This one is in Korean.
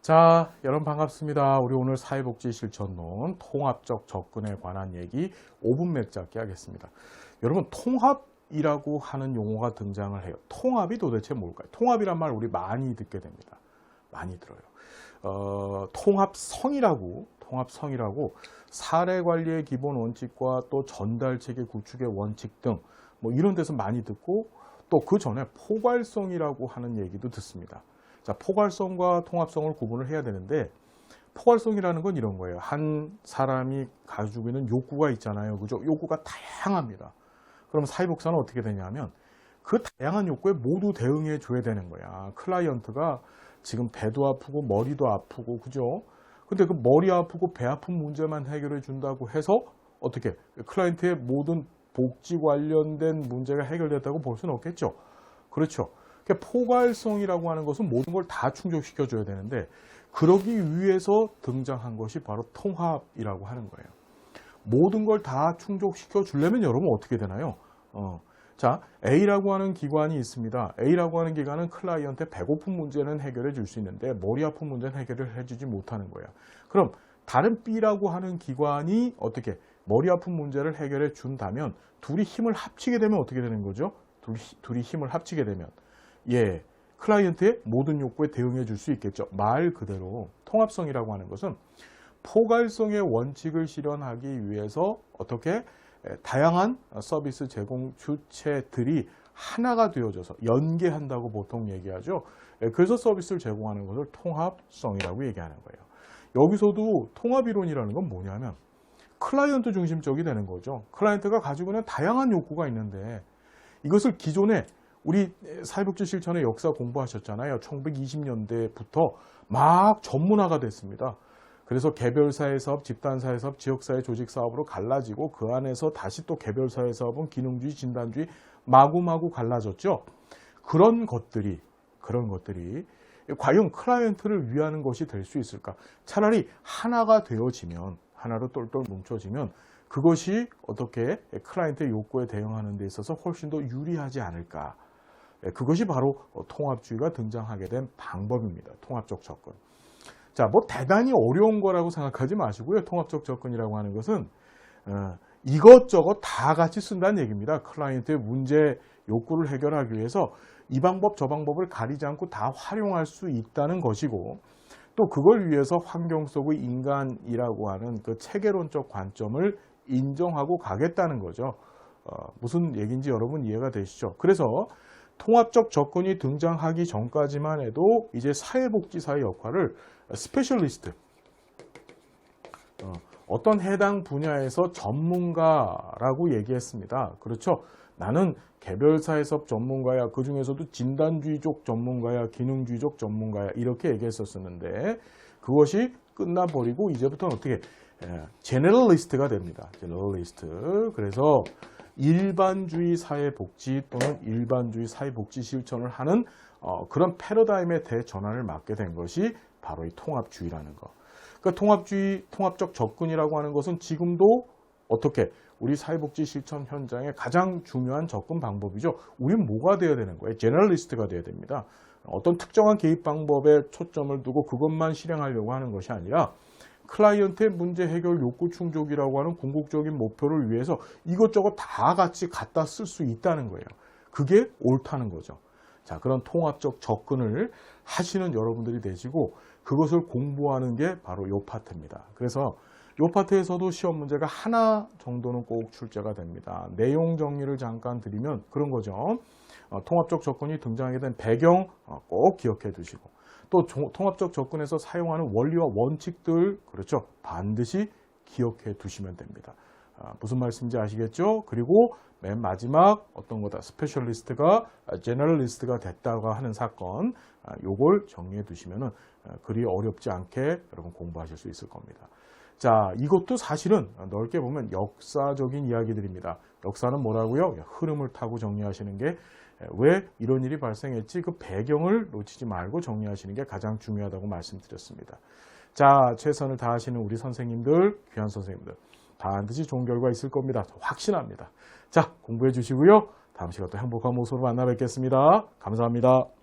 자, 여러분 반갑습니다. 우리 오늘 사회복지 실천론 통합적 접근에 관한 얘기 5분 맥 잡기 하겠습니다. 여러분 통합이라고 하는 용어가 등장을 해요. 통합이 도대체 뭘까요? 통합이란 말 우리 많이 듣게 됩니다. 많이 들어요. 통합성이라고 사례 관리의 기본 원칙과 또 전달 체계 구축의 원칙 등 뭐 이런 데서 많이 듣고 또 그 전에 포괄성이라고 하는 얘기도 듣습니다. 자, 포괄성과 통합성을 구분을 해야 되는데 포괄성이라는 건 이런 거예요. 한 사람이 가지고 있는 욕구가 있잖아요. 그죠? 욕구가 다양합니다. 그럼 사회복사는 어떻게 되냐면 그 다양한 욕구에 모두 대응해 줘야 되는 거야. 클라이언트가 지금 배도 아프고 머리도 아프고 그죠? 근데 그 머리 아프고 배 아픈 문제만 해결해 준다고 해서 어떻게 클라이언트의 모든 복지 관련된 문제가 해결됐다고 볼 수는 없겠죠. 그렇죠. 포괄성이라고 하는 것은 모든 걸 다 충족시켜 줘야 되는데 그러기 위해서 등장한 것이 바로 통합이라고 하는 거예요. 모든 걸 다 충족시켜 주려면 여러분 어떻게 되나요? 자, A라고 하는 기관이 있습니다. A라고 하는 기관은 클라이언트의 배고픈 문제는 해결해 줄 수 있는데 머리 아픈 문제는 해결을 해주지 못하는 거야. 그럼 다른 B라고 하는 기관이 어떻게 머리 아픈 문제를 해결해 준다면 둘이 힘을 합치게 되면 어떻게 되는 거죠? 둘이 힘을 합치게 되면 클라이언트의 모든 욕구에 대응해 줄 수 있겠죠. 말 그대로 통합성이라고 하는 것은 포괄성의 원칙을 실현하기 위해서 어떻게 다양한 서비스 제공 주체들이 하나가 되어져서 연계한다고 보통 얘기하죠. 그래서 서비스를 제공하는 것을 통합성이라고 얘기하는 거예요. 여기서도 통합이론이라는 건 뭐냐면 클라이언트 중심적이 되는 거죠. 클라이언트가 가지고 있는 다양한 욕구가 있는데 이것을 기존에 우리 사회복지 실천의 역사 공부하셨잖아요. 1920년대부터 막 전문화가 됐습니다. 그래서 개별사회 사업, 집단사회 사업, 지역사회 조직사업으로 갈라지고 그 안에서 다시 또 개별사회 사업은 기능주의, 진단주의 마구마구 갈라졌죠. 그런 것들이 과연 클라이언트를 위하는 것이 될 수 있을까? 차라리 하나가 되어지면, 하나로 똘똘 뭉쳐지면 그것이 어떻게 클라이언트의 욕구에 대응하는 데 있어서 훨씬 더 유리하지 않을까? 그것이 바로 통합주의가 등장하게 된 방법입니다. 통합적 접근. 자, 뭐 대단히 어려운 거라고 생각하지 마시고요. 통합적 접근이라고 하는 것은 이것저것 다 같이 쓴다는 얘기입니다. 클라이언트의 문제, 욕구를 해결하기 위해서 이 방법, 저 방법을 가리지 않고 다 활용할 수 있다는 것이고 또 그걸 위해서 환경 속의 인간이라고 하는 그 체계론적 관점을 인정하고 가겠다는 거죠. 무슨 얘기인지 여러분 이해가 되시죠? 그래서 통합적 접근이 등장하기 전까지만 해도 이제 사회복지사의 역할을 스페셜리스트, 어떤 해당 분야에서 전문가라고 얘기했습니다. 그렇죠? 나는 개별사회사업 전문가야, 그 중에서도 진단주의적 전문가야, 기능주의적 전문가야 이렇게 얘기했었는데 그것이 끝나버리고 이제부터는 어떻게 제너럴리스트가 됩니다. 제너럴리스트. 그래서 일반주의 사회복지 또는 일반주의 사회복지 실천을 하는 그런 패러다임의 대전환을 맞게 된 것이 바로 이 통합주의라는 거. 그러니까 통합주의, 통합적 접근이라고 하는 것은 지금도 어떻게 우리 사회복지 실천 현장의 가장 중요한 접근 방법이죠. 우리는 뭐가 되어야 되는 거예요? 제너럴리스트가 되어야 됩니다. 어떤 특정한 개입 방법에 초점을 두고 그것만 실행하려고 하는 것이 아니라 클라이언트의 문제 해결 욕구 충족이라고 하는 궁극적인 목표를 위해서 이것저것 다 같이 갖다 쓸 수 있다는 거예요. 그게 옳다는 거죠. 자, 그런 통합적 접근을 하시는 여러분들이 되시고 그것을 공부하는 게 바로 요 파트입니다. 그래서 요 파트에서도 시험 문제가 하나 정도는 꼭 출제가 됩니다. 내용 정리를 잠깐 드리면 그런 거죠. 통합적 접근이 등장하게 된 배경 꼭 기억해 두시고 또 통합적 접근에서 사용하는 원리와 원칙들 그렇죠. 반드시 기억해 두시면 됩니다. 무슨 말씀인지 아시겠죠? 그리고 맨 마지막 어떤 거다 스페셜리스트가 제너럴리스트가 됐다고 하는 사건 요걸 정리해 두시면은 그리 어렵지 않게 여러분 공부하실 수 있을 겁니다. 자, 이것도 사실은 넓게 보면 역사적인 이야기들입니다. 역사는 뭐라고요? 흐름을 타고 정리하시는 게 왜 이런 일이 발생했지 그 배경을 놓치지 말고 정리하시는 게 가장 중요하다고 말씀드렸습니다. 자, 최선을 다하시는 우리 선생님들, 귀한 선생님들 반드시 좋은 결과 있을 겁니다. 확신합니다. 자, 공부해 주시고요. 다음 시간 또 행복한 모습으로 만나 뵙겠습니다. 감사합니다.